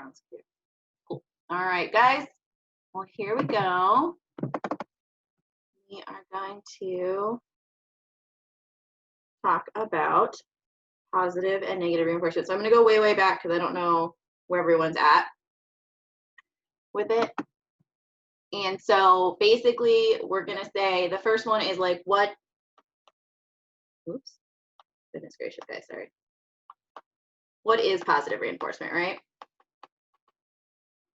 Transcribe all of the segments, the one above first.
background's cute. Cool. All right, guys. Well, here we go. We are going to talk about positive and negative reinforcement. So I'm going to go way, way back because I don't know where everyone's at with it. And so basically, we're going to say the first one is like what, oops, goodness gracious, guys, sorry. What is positive reinforcement, right?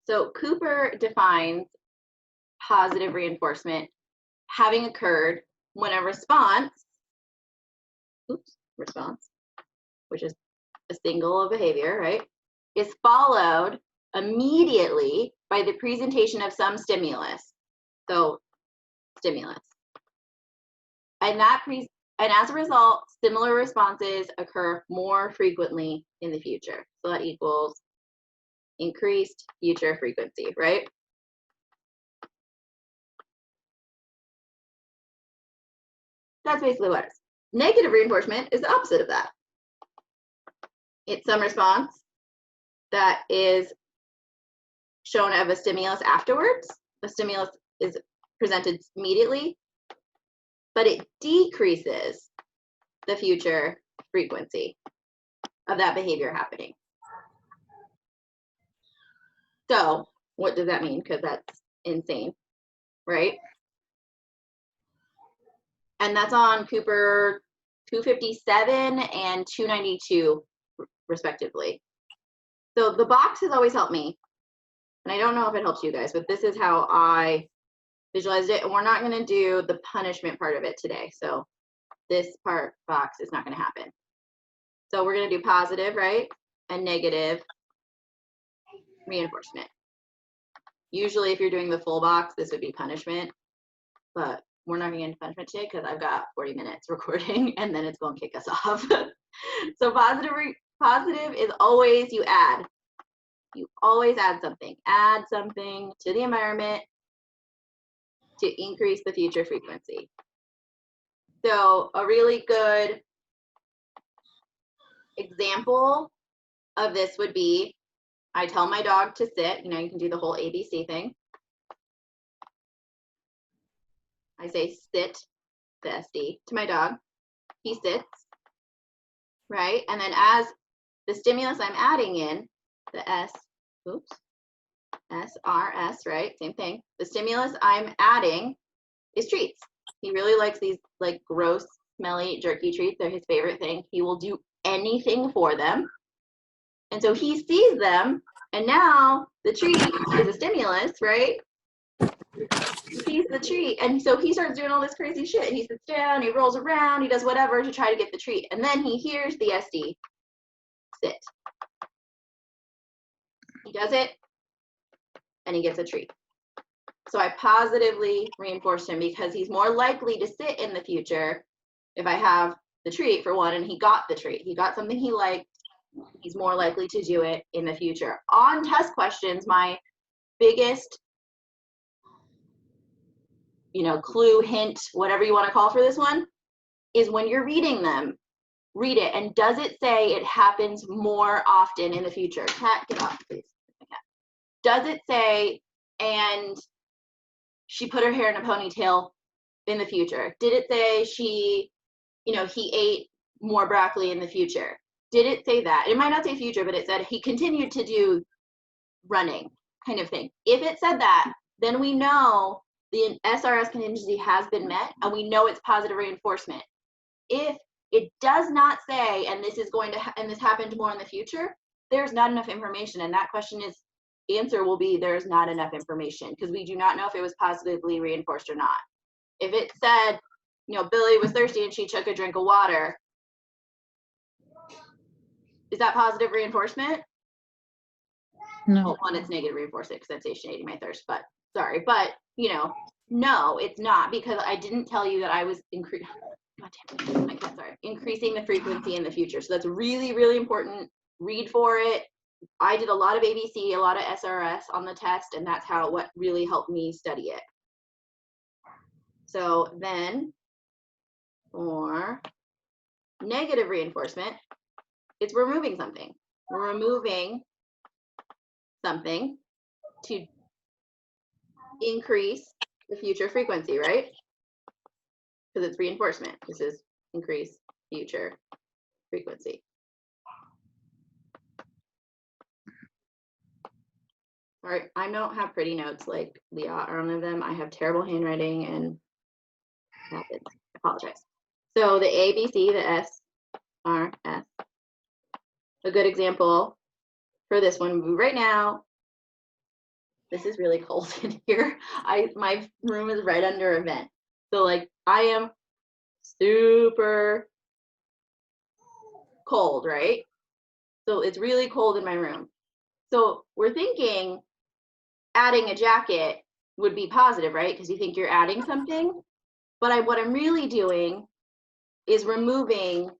So Cooper defines positive reinforcement having occurred when a response, which is a single behavior, right, is followed immediately by the presentation of some stimulus. So stimulus. And as a result, similar responses occur more frequently in the future. So that equals increased future frequency, right? That's basically what it is. Negative reinforcement is the opposite of that. It's some response that is shown of a stimulus afterwards. The stimulus is presented immediately, but it decreases the future frequency of that behavior happening. So what does that mean? Because that's insane, right? And that's on Cooper 257 and 292 respectively. So the box has always helped me, and I don't know if it helps you guys, but this is how I visualized it. And we're not going to do the punishment part of it today, so this box is not going to happen. So we're going to do positive, right, and negative reinforcement. Usually if you're doing the full box, this would be punishment, but we're not going to get into punishment today because I've got 40 minutes recording and then it's going to kick us off. So positive is always you add. You always add something. Add something to the environment to increase the future frequency. So a really good example of this would be, I tell my dog to sit. You know, you can do the whole ABC thing. I say sit, the SD, to my dog. He sits, right? And then as the stimulus I'm adding in, the SRS, right? Same thing. The stimulus I'm adding is treats. He really likes these like gross, smelly, jerky treats. They're his favorite thing. He will do anything for them. And so he sees them, and now the treat is a stimulus, right? He sees the treat, and so he starts doing all this crazy shit. He sits down, he rolls around, he does whatever to try to get the treat. And then he hears the SD, sit. He does it, and he gets a treat. So I positively reinforced him because he's more likely to sit in the future if I have the treat, for one, and he got the treat. He got something he liked. He's more likely to do it in the future. On test questions, my biggest, clue, hint, whatever you want to call for this one, is when you're reading them, read it, and does it say it happens more often in the future? Cat, get off, please. Does it say, and she put her hair in a ponytail in the future? Did it say he ate more broccoli in the future? Did it say that? It might not say future, but it said he continued to do running, kind of thing. If it said that, then we know the SRS contingency has been met, and we know it's positive reinforcement. If it does not say, and this is going to, and this happened more in the future, there's not enough information, and that question is, answer will be there's not enough information because we do not know if it was positively reinforced or not. If it said, Billy was thirsty and she took a drink of water, is that positive reinforcement? No. Well, one, it's negative reinforcement because I'm satiating my thirst, but sorry. But, no, it's not, because I didn't tell you that I was increasing the frequency in the future. So that's really, really important. Read for it. I did a lot of ABC, a lot of SRS on the test, and that's what really helped me study it. So then for negative reinforcement, it's removing something. We're removing something to increase the future frequency, right? Because it's reinforcement. This is increase future frequency. All right, I don't have pretty notes like Leah or one of them. I have terrible handwriting and happens. I apologize. So the A, B, C, the S, R, S. A good example for this one right now. This is really cold in here. My room is right under a vent. So like I am super cold, right? So it's really cold in my room. So we're thinking adding a jacket would be positive, right? Because you think you're adding something. But what I'm really doing is removing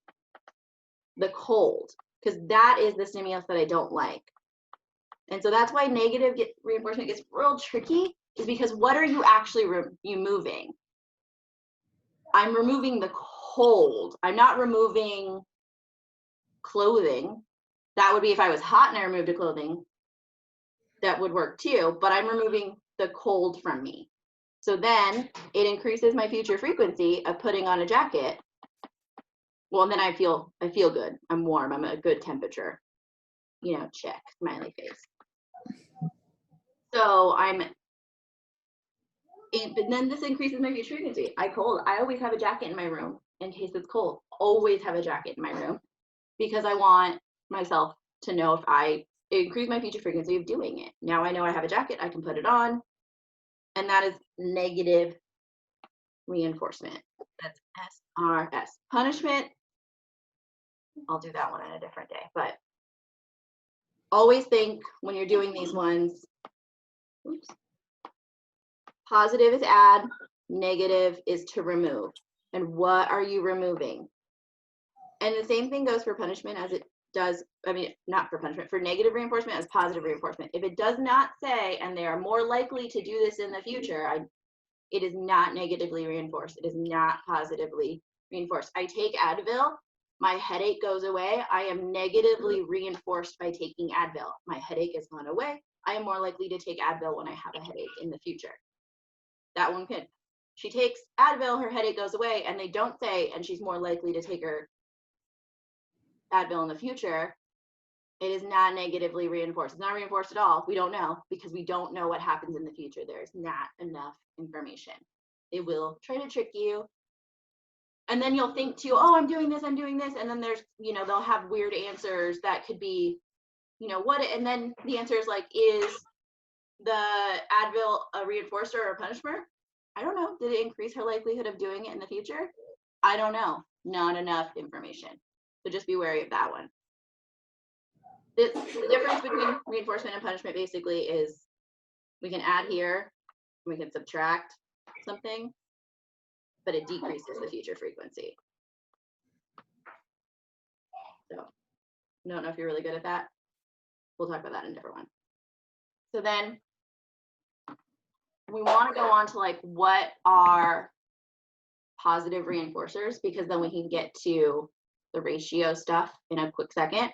the cold, because that is the stimulus that I don't like. And so that's why negative reinforcement gets real tricky, is because what are you actually removing? I'm removing the cold. I'm not removing clothing. That would be if I was hot and I removed the clothing. That would work too, but I'm removing the cold from me. So then it increases my future frequency of putting on a jacket. Well, and then I feel good. I'm warm. I'm at a good temperature. You know, check, smiley face. So but then this increases my future frequency. I always have a jacket in my room in case it's cold. Always have a jacket in my room because I want myself to know if I increase my future frequency of doing it. Now I know I have a jacket, I can put it on. And that is negative reinforcement. That's SRS. Punishment, I'll do that one on a different day, but always think when you're doing these ones, oops, positive is add, negative is to remove. And what are you removing? And the same thing goes for punishment as it does, I mean, not for punishment, for negative reinforcement as positive reinforcement. If it does not say, and they are more likely to do this in the future, it is not negatively reinforced. It is not positively reinforced. I take Advil, my headache goes away. I am negatively reinforced by taking Advil. My headache has gone away. I am more likely to take Advil when I have a headache in the future. That one could. She takes Advil, her headache goes away, and they don't say, and she's more likely to take her Advil in the future. It is not negatively reinforced. It's not reinforced at all. We don't know because we don't know what happens in the future. There's not enough information. They will try to trick you. And then you'll think too, oh, I'm doing this. And then there's, you know, they'll have weird answers that could be, you know, what, and then the answer is like, is the Advil a reinforcer or a punishment? I don't know. Did it increase her likelihood of doing it in the future? I don't know. Not enough information. So just be wary of that one. The difference between reinforcement and punishment basically is we can add here, we can subtract something, but it decreases the future frequency. So I don't know if you're really good at that. We'll talk about that in a different one. So then we want to go on to like what are positive reinforcers, because then we can get to the ratio stuff in a quick second.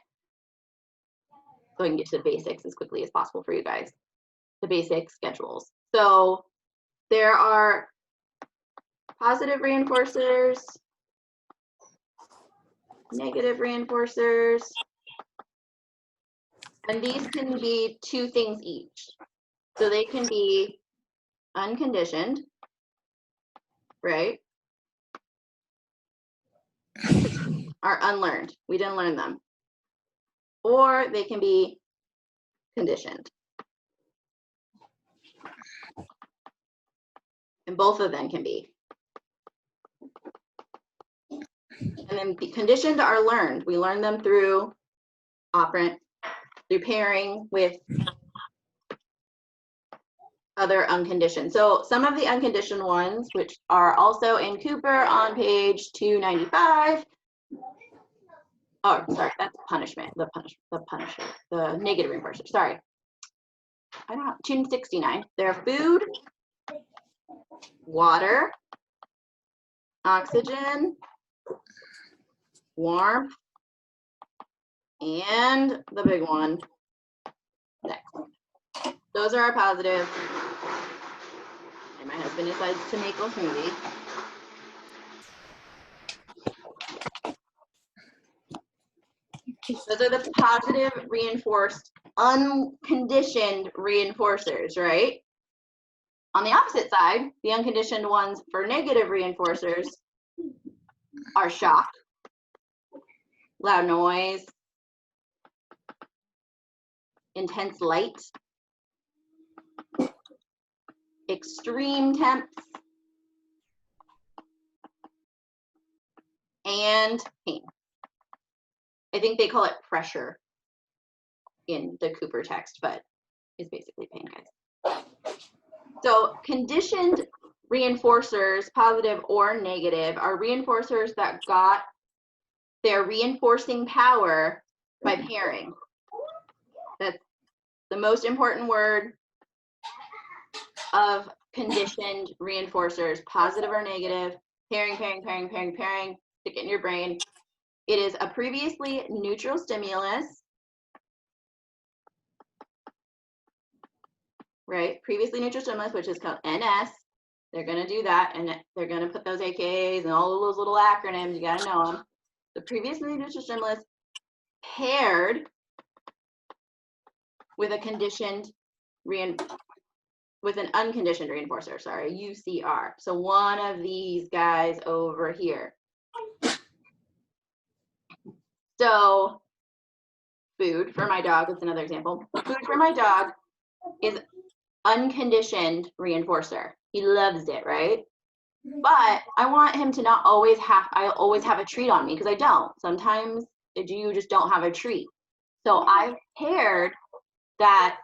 So I can get to the basics as quickly as possible for you guys. The basic schedules. So there are positive reinforcers, negative reinforcers, and these can be two things each. So they can be unconditioned, right? Are unlearned. We didn't learn them. Or they can be conditioned. And both of them can be. And then the conditioned are learned. We learn them through operant, through pairing with other unconditioned. So some of the unconditioned ones, which are also in Cooper on page 295. Oh, sorry, that's punishment. The negative reinforcer. Sorry. I don't know. 269. They're food, water, oxygen, warmth, and the big one, next, those are our positive. And my husband decides to make a smoothie. Those are the positive reinforced, unconditioned reinforcers, right? On the opposite side, the unconditioned ones for negative reinforcers are shock, loud noise, intense light, extreme temps, and pain. I think they call it pressure in the Cooper text, but it's basically pain, guys. So conditioned reinforcers, positive or negative, are reinforcers that got their reinforcing power by pairing. That's the most important word of conditioned reinforcers, positive or negative, pairing, pairing, pairing, pairing, pairing, stick it in your brain. It is a previously neutral stimulus, right? Previously neutral stimulus, which is called NS. They're going to do that, and they're going to put those AKAs and all of those little acronyms. You got to know them. The previously neutral stimulus paired with a conditioned with an unconditioned reinforcer, sorry, UCR. So one of these guys over here. So food for my dog is another example. Food for my dog is unconditioned reinforcer. He loves it, right? But I want him to not always have, I always have a treat on me, because I don't. Sometimes you just don't have a treat. So I've paired that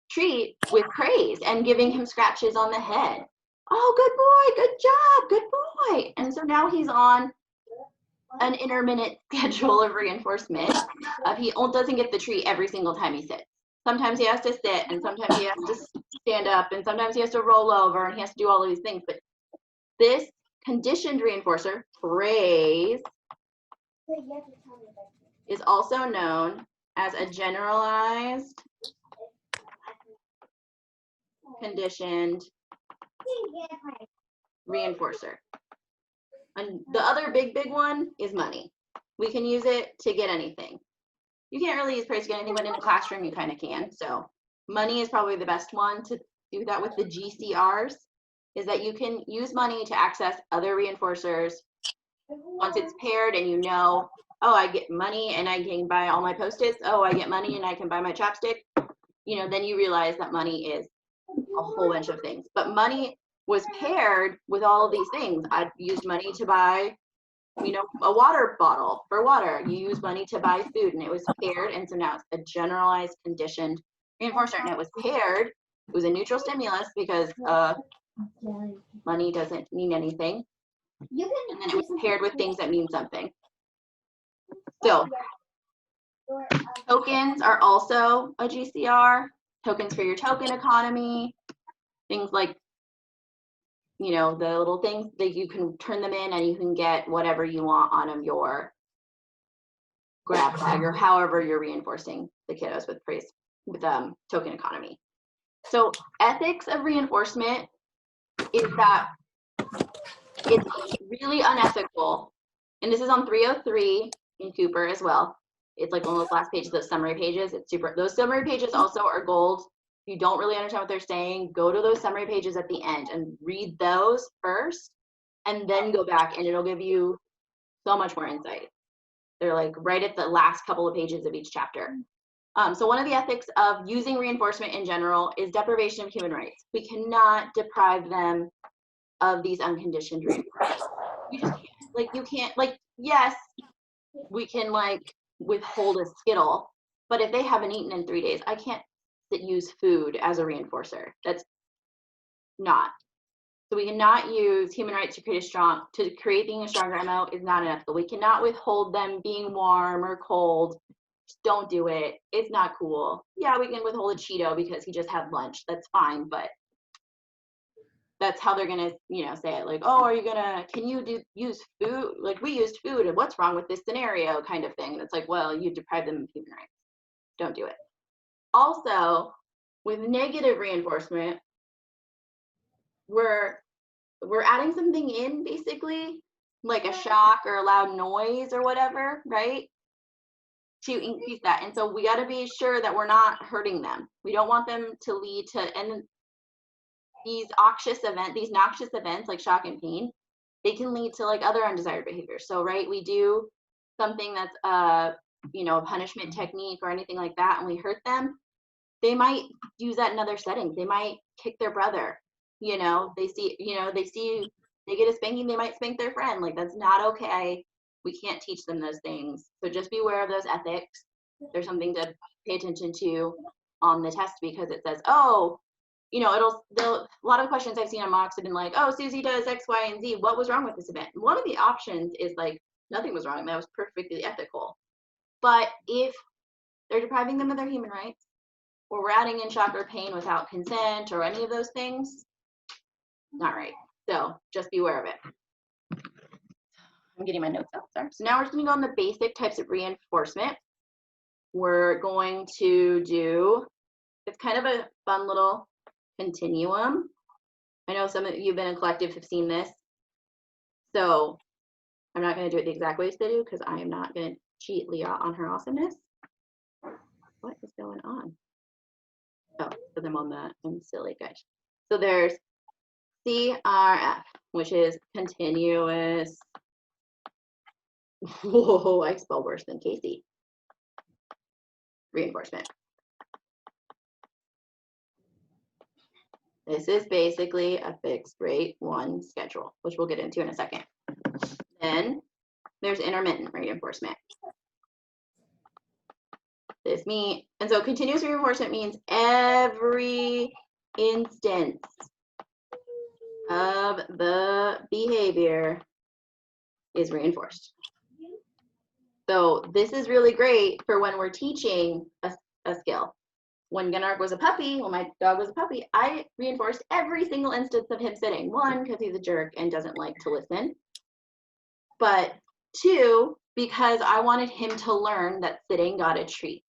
treat with praise and giving him scratches on the head. Oh, good boy, good job, good boy. And so now he's on an intermittent schedule of reinforcement. He doesn't get the treat every single time he sits. Sometimes he has to sit, and sometimes he has to stand up, and sometimes he has to roll over, and he has to do all of these things. But this conditioned reinforcer, praise, is also known as a generalized conditioned reinforcer. And the other big one is money. We can use it to get anything. You can't really use praise to get anything, but in a classroom you kind of can. So money is probably the best one to do that with the GCRs, is that you can use money to access other reinforcers. Once it's paired and you know, oh, I get money and I can buy all my Post-its. Oh, I get money and I can buy my chapstick. You know, then you realize that money is a whole bunch of things. But money was paired with all of these things. I used money to buy, you know, a water bottle for water. You use money to buy food, and it was paired. And so now it's a generalized conditioned reinforcer, and it was paired. It was a neutral stimulus because money doesn't mean anything. And then it was paired with things that mean something. So tokens are also a GCR. Tokens for your token economy. Things like, you know, the little things that you can turn them in and you can get whatever you want on your grab bag, or however you're reinforcing the kiddos with praise, with token economy. So ethics of reinforcement is that it's really unethical, and this is on 303 in Cooper as well. It's like one of those last pages, those summary pages. It's super, those summary pages also are gold. If you don't really understand what they're saying, go to those summary pages at the end and read those first, and then go back, and it'll give you so much more insight. They're like right at the last couple of pages of each chapter. So one of the ethics of using reinforcement in general is deprivation of human rights. We cannot deprive them of these unconditioned reinforcements. You just can't. Like, you can't, like, yes, we can like withhold a Skittle, but if they haven't eaten in 3 days, I can't use food as a reinforcer. That's not. So we cannot use human rights to create being a stronger MO is not unethical. We cannot withhold them being warm or cold. Just don't do it. It's not cool. Yeah, we can withhold a Cheeto because he just had lunch. That's fine, but that's how they're gonna, you know, say it. Like, oh, are you gonna, can you use food? Like, we used food, and what's wrong with this scenario, kind of thing. And it's like, well, you deprive them of human rights. Don't do it. Also, with negative reinforcement, we're adding something in, basically, like a shock or a loud noise or whatever, right? To increase that. And so we got to be sure that we're not hurting them. We don't want them to lead to, and these noxious events like shock and pain, they can lead to like other undesired behaviors. So, right, we do something that's a punishment technique or anything like that, and we hurt them, they might use that in other settings. They might kick their brother. They get a spanking, they might spank their friend. Like, that's not okay. We can't teach them those things. So just be aware of those ethics. There's something to pay attention to on the test, because it says, oh, a lot of questions I've seen on mocks have been like, oh, Susie does X, Y, and Z. What was wrong with this event? And one of the options is like, nothing was wrong. That was perfectly ethical. But if they're depriving them of their human rights, or we're adding in shock or pain without consent or any of those things, not right. So just be aware of it. I'm getting my notes out there. So now we're just going to go on the basic types of reinforcement. We're going to do, it's kind of a fun little continuum. I know some of you have been in collective have seen this. So I'm not going to do it the exact way they do, because I am not going to cheat Leah on her awesomeness. What is going on? Oh, because I'm silly, guys. So there's CRF, which is continuous. Whoa, I spell worse than Casey. Reinforcement. This is basically a fixed rate 1 schedule, which we'll get into in a second. Then there's intermittent reinforcement. And so continuous reinforcement means every instance of the behavior is reinforced. So this is really great for when we're teaching a skill. When Gunnar was a puppy, when my dog was a puppy, I reinforced every single instance of him sitting. 1, because he's a jerk and doesn't like to listen. But 2, because I wanted him to learn that sitting got a treat.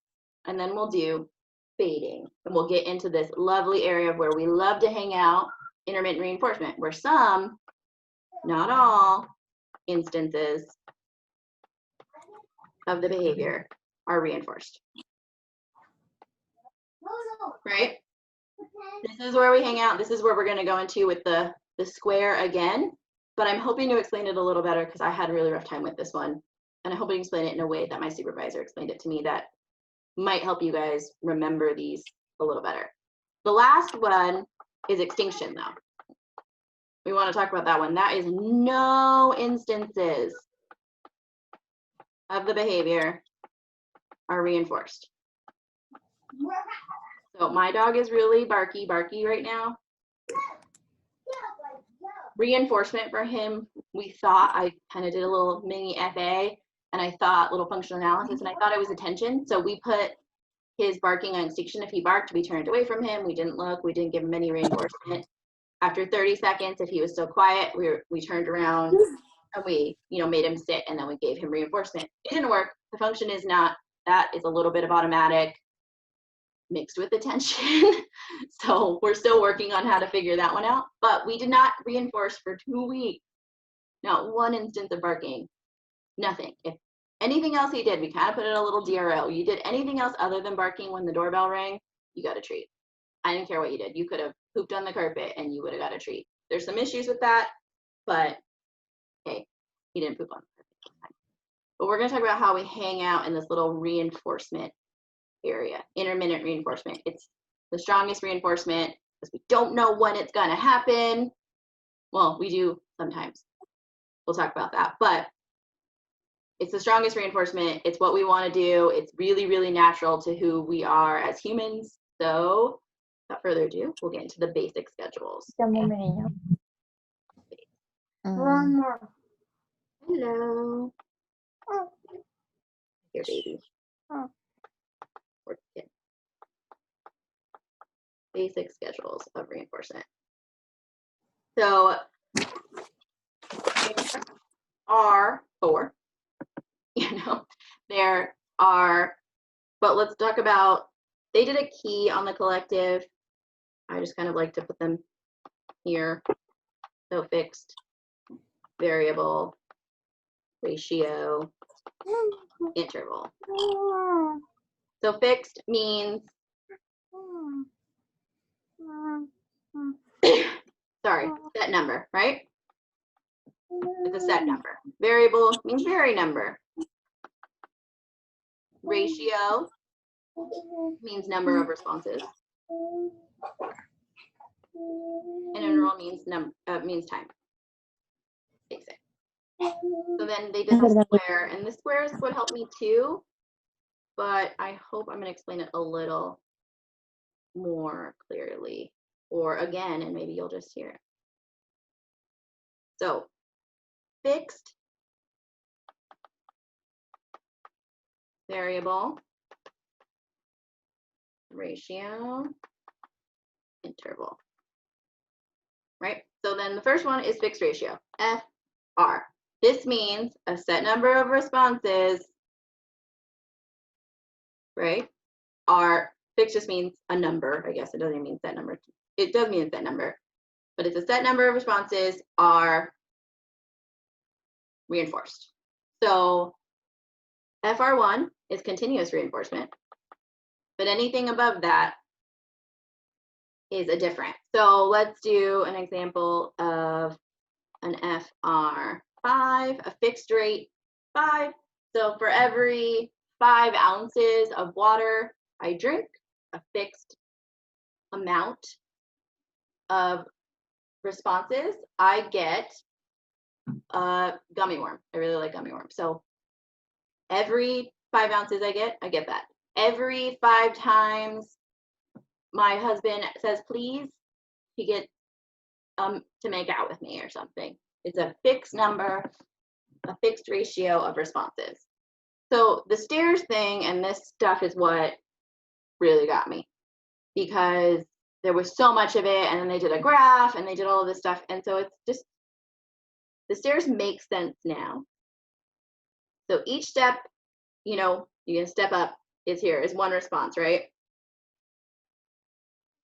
And then we'll do baiting. And we'll get into this lovely area where we love to hang out, intermittent reinforcement, where some, not all, instances of the behavior are reinforced. Right? This is where we hang out. This is where we're going to go into with the square again. But I'm hoping to explain it a little better, because I had a really rough time with this one. And I hope I can explain it in a way that my supervisor explained it to me that might help you guys remember these a little better. The last one is extinction, though. We want to talk about that one. That is no instances of the behavior are reinforced. So my dog is really barky right now. Reinforcement for him, we thought, I kind of did a little mini FA, and I thought little functional analysis, and I thought it was attention. So we put his barking on extinction. If he barked, we turned away from him. We didn't look. We didn't give him any reinforcement. After 30 seconds, if he was still quiet, we turned around and we made him sit, and then we gave him reinforcement. It didn't work. The function is not. That is a little bit of automatic mixed with attention. So we're still working on how to figure that one out. But we did not reinforce for 2 weeks. Not one instance of barking. Nothing. If anything else he did, we kind of put in a little DRO. You did anything else other than barking when the doorbell rang, you got a treat. I didn't care what you did. You could have pooped on the carpet and you would have got a treat. There's some issues with that, but hey, he didn't poop on the carpet. But we're going to talk about how we hang out in this little reinforcement area. Intermittent reinforcement. It's the strongest reinforcement because we don't know when it's going to happen. Well, we do sometimes. We'll talk about that. But it's the strongest reinforcement. It's what we want to do. It's really, really natural to who we are as humans. So without further ado, we'll get into the basic schedules. Hello. Here, baby. Basic schedules of reinforcement. So there are 4. There are, but let's talk about they did a key on the collective. I just kind of like to put them here. So fixed, variable, ratio, interval. So fixed means, sorry, set number, right? It's a set number. Variable means vary number. Ratio means number of responses. And interval means means time. Basic. So then they did the square, and the squares would help me too, but I hope I'm going to explain it a little more clearly, or again, and maybe you'll just hear it. So fixed, variable, ratio, interval, right? So then the first one is fixed ratio, FR. This means a set number of responses, right? Fixed just means a number, I guess. It doesn't mean set number. It does mean set number, but it's a set number of responses are reinforced. So FR1 is continuous reinforcement, but anything above that is a different. So let's do an example of an FR5, a fixed rate 5. So for every 5 ounces of water I drink, a fixed amount of responses, I get a gummy worm. I really like gummy worms. So every 5 ounces I get that. Every 5 times my husband says please, he gets to make out with me or something. It's a fixed number, a fixed ratio of responses. So the stairs thing and this stuff is what really got me, because there was so much of it, and then they did a graph and they did all of this stuff, and so it's just, the stairs make sense now. So each step, you know, you can step up is here is one response, right?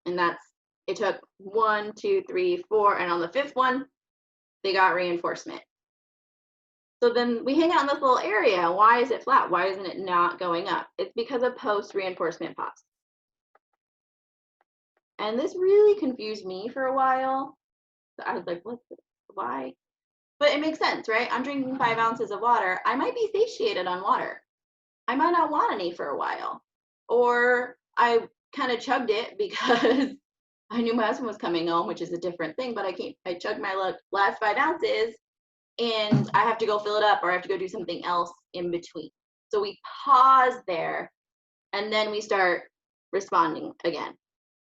And that's, it took 1, 2, 3, 4, and on the 5th one, they got reinforcement. So then we hang out in this little area. Why is it flat? Why isn't it not going up? It's because of post-reinforcement pause. And this really confused me for a while. So I was like, why? But it makes sense, right? I'm drinking 5 ounces of water. I might be satiated on water. I might not want any for a while. Or I kind of chugged it because I knew my husband was coming home, which is a different thing, but I chugged my last 5 ounces and I have to go fill it up, or I have to go do something else in between. So we pause there and then we start responding again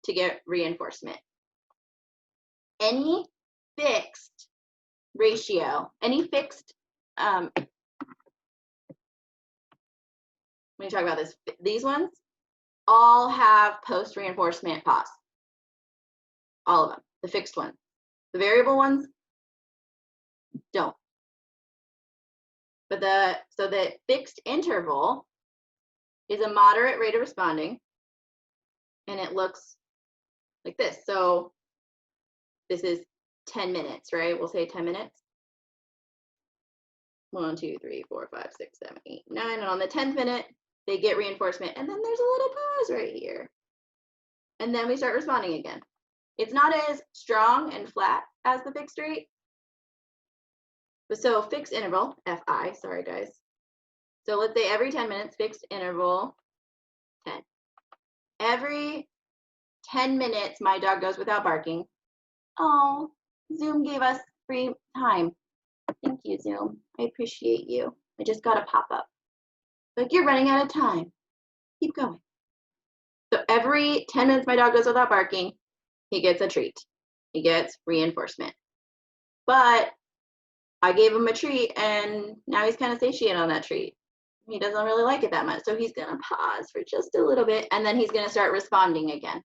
to get reinforcement. Any fixed ratio, any fixed, when you talk about this, these ones all have post-reinforcement pause. All of them, the fixed ones. The variable ones don't. But so the fixed interval is a moderate rate of responding, and it looks like this. So this is 10 minutes, right? We'll say 10 minutes. 1, 2, 3, 4, 5, 6, 7, 8, 9. And on the 10th minute, they get reinforcement. And then there's a little pause right here. And then we start responding again. It's not as strong and flat as the fixed rate. But so fixed interval, FI, sorry guys. So let's say every 10 minutes, fixed interval, 10. Every 10 minutes, my dog goes without barking. Oh, Zoom gave us free time. Thank you, Zoom. I appreciate you. I just got a pop-up. Like, you're running out of time. Keep going. So every 10 minutes my dog goes without barking, he gets a treat. He gets reinforcement. But I gave him a treat and now he's kind of satiated on that treat. He doesn't really like it that much. So he's gonna pause for just a little bit and then he's gonna start responding again.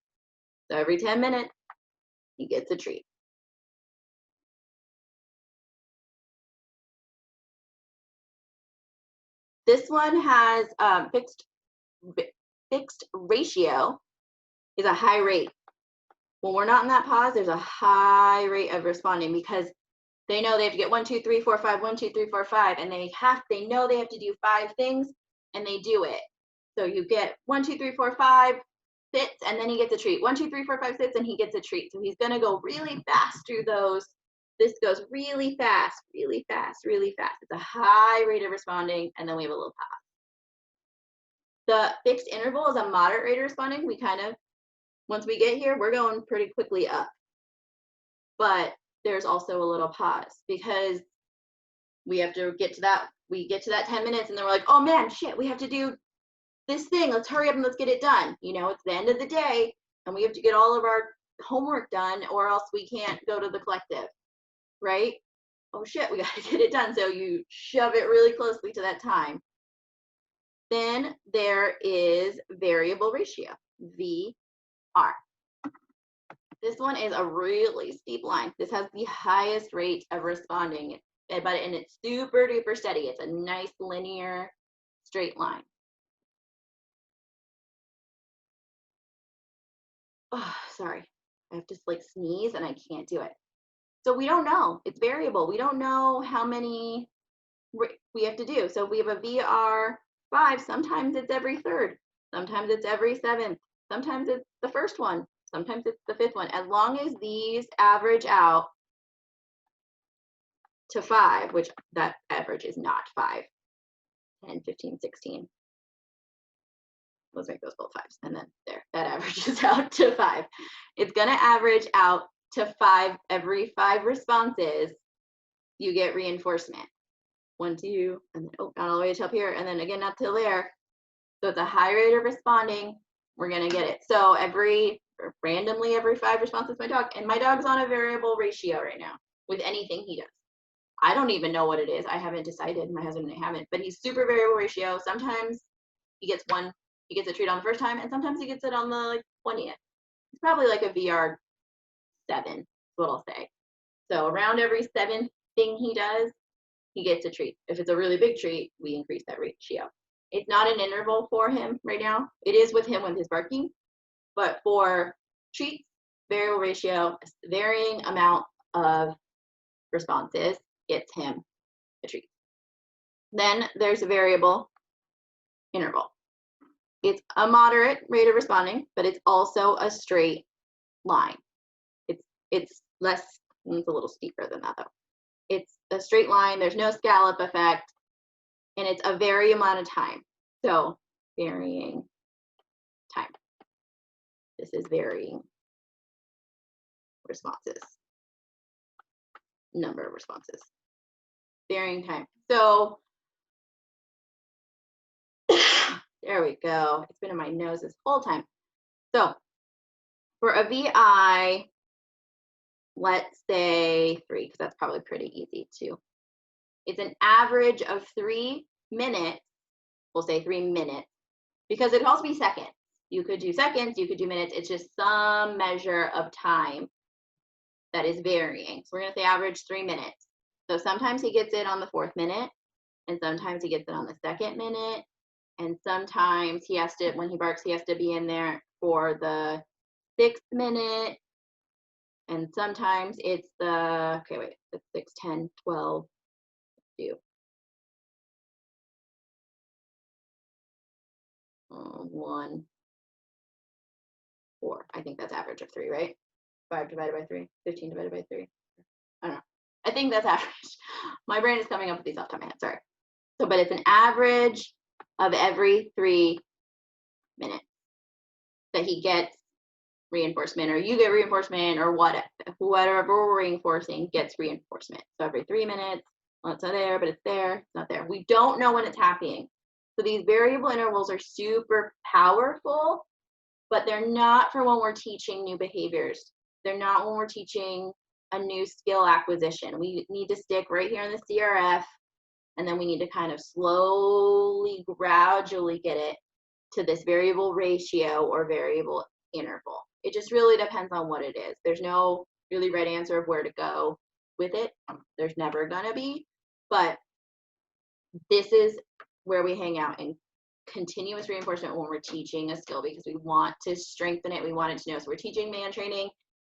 So every 10 minutes, he gets a treat. This one has fixed ratio, is a high rate. When we're not in that pause, there's a high rate of responding because they know they have to get 1, 2, 3, 4, 5, 1, 2, 3, 4, 5, and they know they have to do 5 things, and they do it. So you get 1, 2, 3, 4, 5 sits, and then he gets a treat. 1, 2, 3, 4, 5 sits, and he gets a treat. So he's gonna go really fast through those. This goes really fast, really fast, really fast. It's a high rate of responding, and then we have a little pause. The fixed interval is a moderate rate of responding. We kind of, once we get here, we're going pretty quickly up. But there's also a little pause because we have to get to that, 10 minutes, and then we're like, oh man, shit, we have to do this thing. Let's hurry up and let's get it done. You know, it's the end of the day and we have to get all of our homework done or else we can't go to the collective, right? Oh shit, we got to get it done. So you shove it really closely to that time. Then there is variable ratio, VR. This one is a really steep line. This has the highest rate of responding, and it's super duper steady. It's a nice linear straight line. Oh, sorry, I have to like sneeze and I can't do it. So we don't know, it's variable. We don't know how many we have to do. So we have a VR5, sometimes it's every third, sometimes it's every seventh, sometimes it's the first one, sometimes it's the fifth one. As long as these average out to 5, which that average is not 5, 10, 15, 16. Let's make those both 5s, and then there, that averages out to 5. It's gonna average out to 5 every 5 responses. You get reinforcement. 1, 2, and then, oh, not all the way to up here, and then again, not till there. So it's a high rate of responding. We're gonna get it. So randomly every 5 responses, my dog, and my dog's on a variable ratio right now with anything he does. I don't even know what it is. I haven't decided. My husband and I haven't, but he's super variable ratio. Sometimes he gets a treat on the first time, and sometimes he gets it on the 20th. It's probably like a VR 7, is what I'll say. So around every 7th thing he does, he gets a treat. If it's a really big treat, we increase that ratio. It's not an interval for him right now. It is with him with his barking, but for treats, variable ratio, varying amount of responses gets him a treat. Then there's a variable interval. It's a moderate rate of responding, but it's also a straight line. It's less, it's a little steeper than that though. It's a straight line, there's no scallop effect, and it's a varying amount of time. So varying time. This is varying responses. Number of responses. Varying time. So there we go. It's been in my nose this whole time. So for a VI, let's say 3, because that's probably pretty easy too. It's an average of 3 minutes. We'll say 3 minutes, because it could also be seconds. You could do seconds, you could do minutes. It's just some measure of time that is varying. So we're gonna say average 3 minutes. So sometimes he gets it on the 4th minute, and sometimes he gets it on the 2nd minute, and sometimes he has to, when he barks, he has to be in there for the 6th minute, and sometimes it's the, okay, wait, the 6, 10, 12, do. 1, 4. I think that's average of 3, right? 5 divided by 3, 15 divided by 3. I don't know. I think that's average. My brain is coming up with these off the top of my head, sorry. So, but it's an average of every 3 minutes that he gets reinforcement, or you get reinforcement, or whatever we're reinforcing gets reinforcement. So every 3 minutes, well, it's not there, but it's there, it's not there. We don't know when it's happening. So these variable intervals are super powerful, but they're not for when we're teaching new behaviors. They're not when we're teaching a new skill acquisition. We need to stick right here in the CRF, and then we need to kind of slowly, gradually get it to this variable ratio or variable interval. It just really depends on what it is. There's no really right answer of where to go with it. There's never gonna be, but this is where we hang out in continuous reinforcement when we're teaching a skill because we want to strengthen it. We want it to know. So we're teaching man training.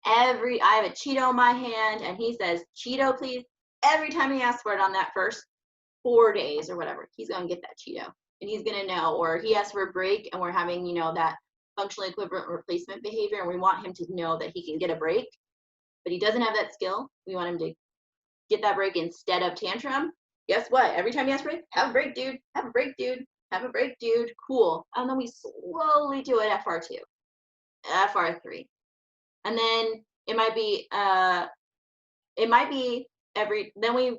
I have a Cheeto in my hand and he says, Cheeto, please. Every time he asks for it on that first 4 days or whatever, he's going to get that Cheeto and he's going to know. Or he asks for a break and we're having, that functionally equivalent replacement behavior and we want him to know that he can get a break, but he doesn't have that skill. We want him to get that break instead of tantrum. Guess what? Every time he asks for a break, have a break, dude. Have a break, dude. Have a break, dude. Cool. And then we slowly do it FR2, FR3. And then it might be then we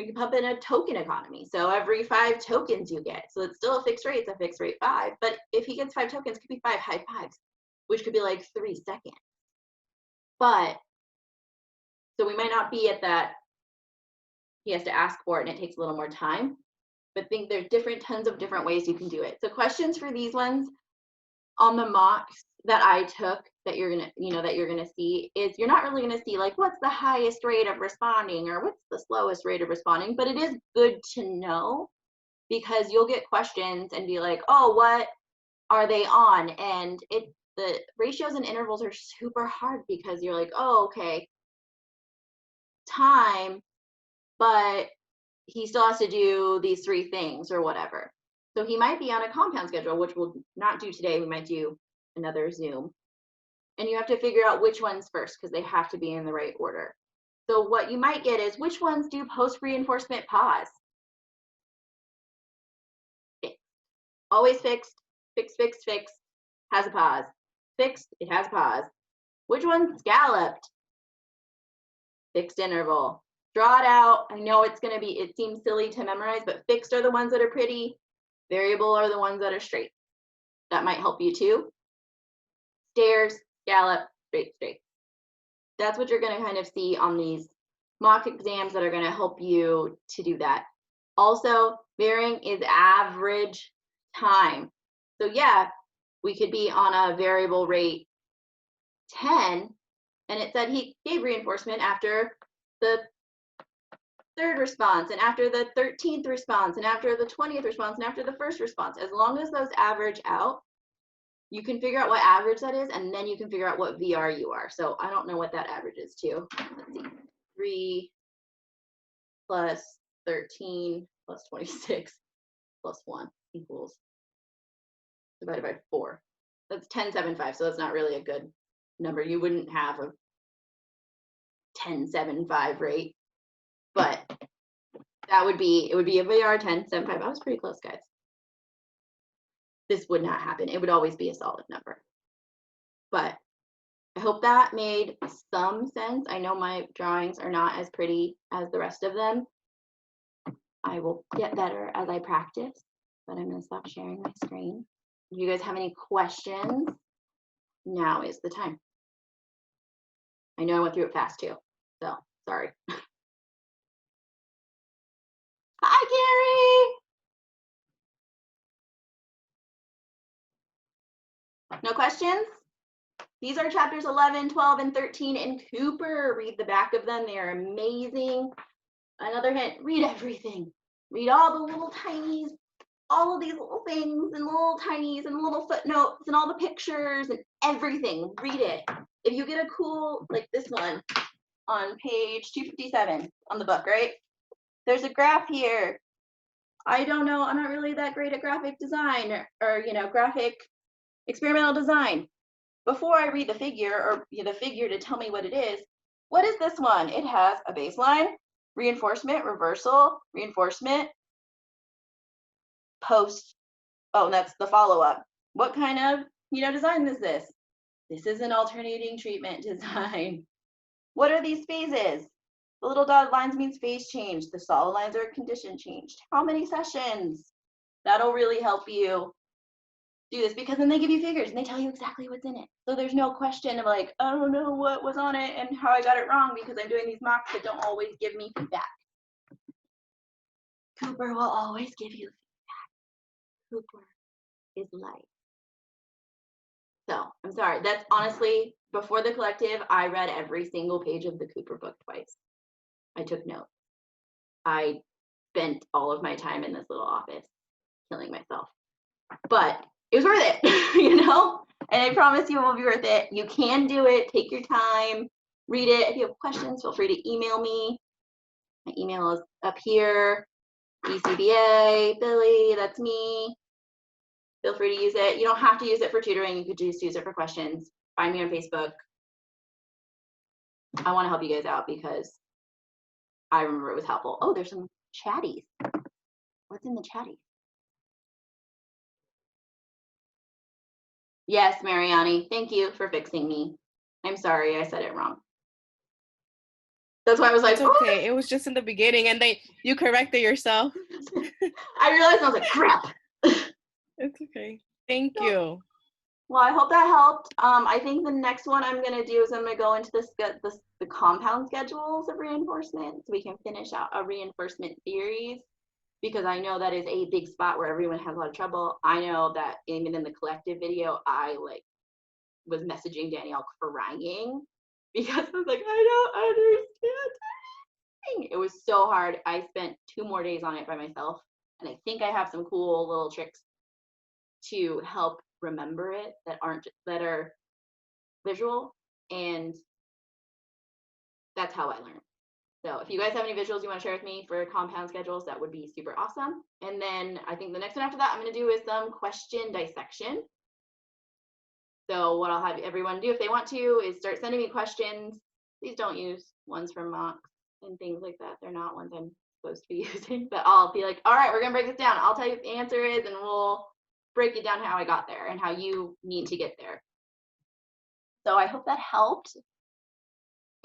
can pump in a token economy. So every 5 tokens you get. So it's still a fixed rate, it's a fixed rate 5. But if he gets 5 tokens, it could be 5 high fives, which could be like 3 seconds. But so we might not be at that, he has to ask for it and it takes a little more time. But think there's tons of different ways you can do it. So questions for these ones on the mocks that I took that you're gonna see is you're not really gonna see like what's the highest rate of responding or what's the slowest rate of responding, but it is good to know because you'll get questions and be like, oh, what are they on? And the ratios and intervals are super hard because you're like, oh, okay, time, but he still has to do these 3 things or whatever. So he might be on a compound schedule, which we'll not do today. We might do another Zoom. And you have to figure out which ones first because they have to be in the right order. So what you might get is which ones do post-reinforcement pause? Fixed. Always fixed, fixed, has a pause. Fixed, it has a pause. Which one's scalloped? Fixed interval. Draw it out. I know it seems silly to memorize, but fixed are the ones that are pretty. Variable are the ones that are straight. That might help you too. Stairs, scallop, straight. That's what you're going to kind of see on these mock exams that are going to help you to do that. Also, varying is average time. So yeah, we could be on a variable rate 10, and it said he gave reinforcement after the 3rd response and after the 13th response and after the 20th response and after the 1st response. As long as those average out, you can figure out what average that is and then you can figure out what VR you are. So I don't know what that average is too. Let's see, 3 plus 13 plus 26 plus 1 equals divided by 4. That's 1075, so that's not really a good number. You wouldn't have a 1075 rate. But it would be a VR 1075. I was pretty close, guys. This would not happen. It would always be a solid number. But I hope that made some sense. I know my drawings are not as pretty as the rest of them. I will get better as I practice, but I'm going to stop sharing my screen. If you guys have any questions, now is the time. I know I went through it fast too, so sorry. Hi, Carrie. No questions? These are chapters 11, 12, and 13 in Cooper. Read the back of them. They are amazing. Another hint, read everything. Read all the little tinies, all of these little things and little tinies and little footnotes and all the pictures and everything. Read it. If you get a cool, like this one on page 257 on the book, right? There's a graph here. I don't know, I'm not really that great at graphic design or graphic experimental design. Before I read the figure or the figure to tell me what it is, what is this one? It has a baseline, reinforcement, reversal, reinforcement, post. Oh, that's the follow-up. What kind of design is this? This is an alternating treatment design. What are these phases? The little dotted lines means phase change. The solid lines are condition changed. How many sessions? That'll really help you do this because then they give you figures and they tell you exactly what's in it. So there's no question of like, I don't know what was on it and how I got it wrong because I'm doing these mocks that don't always give me feedback. Cooper will always give you feedback. Cooper is light. So I'm sorry. That's honestly, before the collective, I read every single page of the Cooper book twice. I took notes. I spent all of my time in this little office killing myself. but it was worth it, you know? And I promise you it will be worth it. You can do it. Take your time, read it. If you have questions, feel free to email me. My email is up here. BCBA, Billy, that's me. Feel free to use it. You don't have to use it for tutoring. You could just use it for questions. Find me on Facebook. I want to help you guys out because I remember it was helpful. Oh, there's some chatties. What's in the chatties? Yes, Mariani, thank you for fixing me. I'm sorry, I said it wrong. That's why I was like, It's okay. It was just in the beginning and you corrected yourself. I realized, I was like, crap. It's okay. Thank you. Well, I hope that helped. I think the next one I'm gonna do is I'm gonna go into the compound schedules of reinforcement so we can finish out a reinforcement series, because I know that is a big spot where everyone has a lot of trouble. I know that even in the collective video, I was messaging Danielle crying because I was like, I don't understand anything. It was so hard. I spent 2 more days on it by myself, and I think I have some cool little tricks to help remember it that are visual, and that's how I learned. So if you guys have any visuals you want to share with me for compound schedules, that would be super awesome. And then I think the next one after that I'm going to do is some question dissection. So what I'll have everyone do if they want to is start sending me questions. Please don't use ones from mocks and things like that. They're not ones I'm supposed to be using, but I'll be like, all right, we're going to break this down. I'll tell you what the answer is, and we'll break it down how I got there and how you need to get there. So I hope that helped.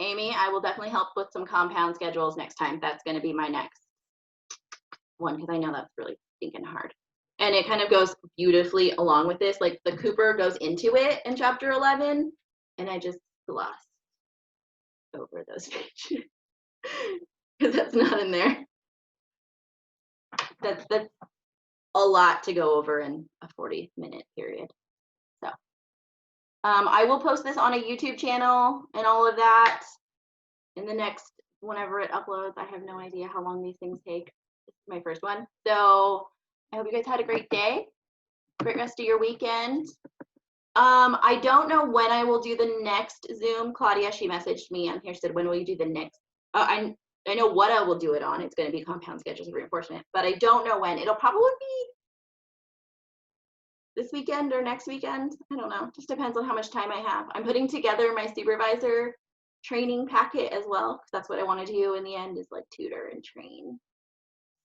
Amy, I will definitely help with some compound schedules next time. That's going to be my next one, because I know that's really stinking hard. And it kind of goes beautifully along with this. Like the Cooper goes into it in chapter 11, and I just glossed over those pages because that's not in there. That's a lot to go over in a 40-minute period. So I will post this on a YouTube channel and all of that in the next, whenever it uploads. I have no idea how long these things take. This is my first one. So I hope you guys had a great day. Great rest of your weekend. I don't know when I will do the next Zoom. Claudia, she messaged me on here, said, when will you do the next? I know what I will do it on. It's going to be compound schedules of reinforcement, but I don't know when. It'll probably be this weekend or next weekend. I don't know. Just depends on how much time I have. I'm putting together my supervisor training packet as well, because that's what I want to do in the end, is like tutor and train.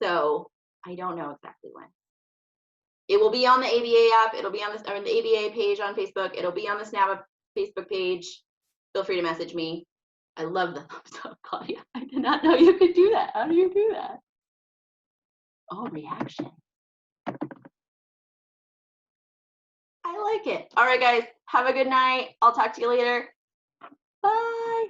So I don't know exactly when. It will be on the ABA app. It'll be on the ABA page on Facebook. It'll be on the SNAP Facebook page. Feel free to message me. I love the thumbs up, Claudia. I did not know you could do that. How do you do that? Oh, reaction. I like it. All right, guys. Have a good night. I'll talk to you later. Bye.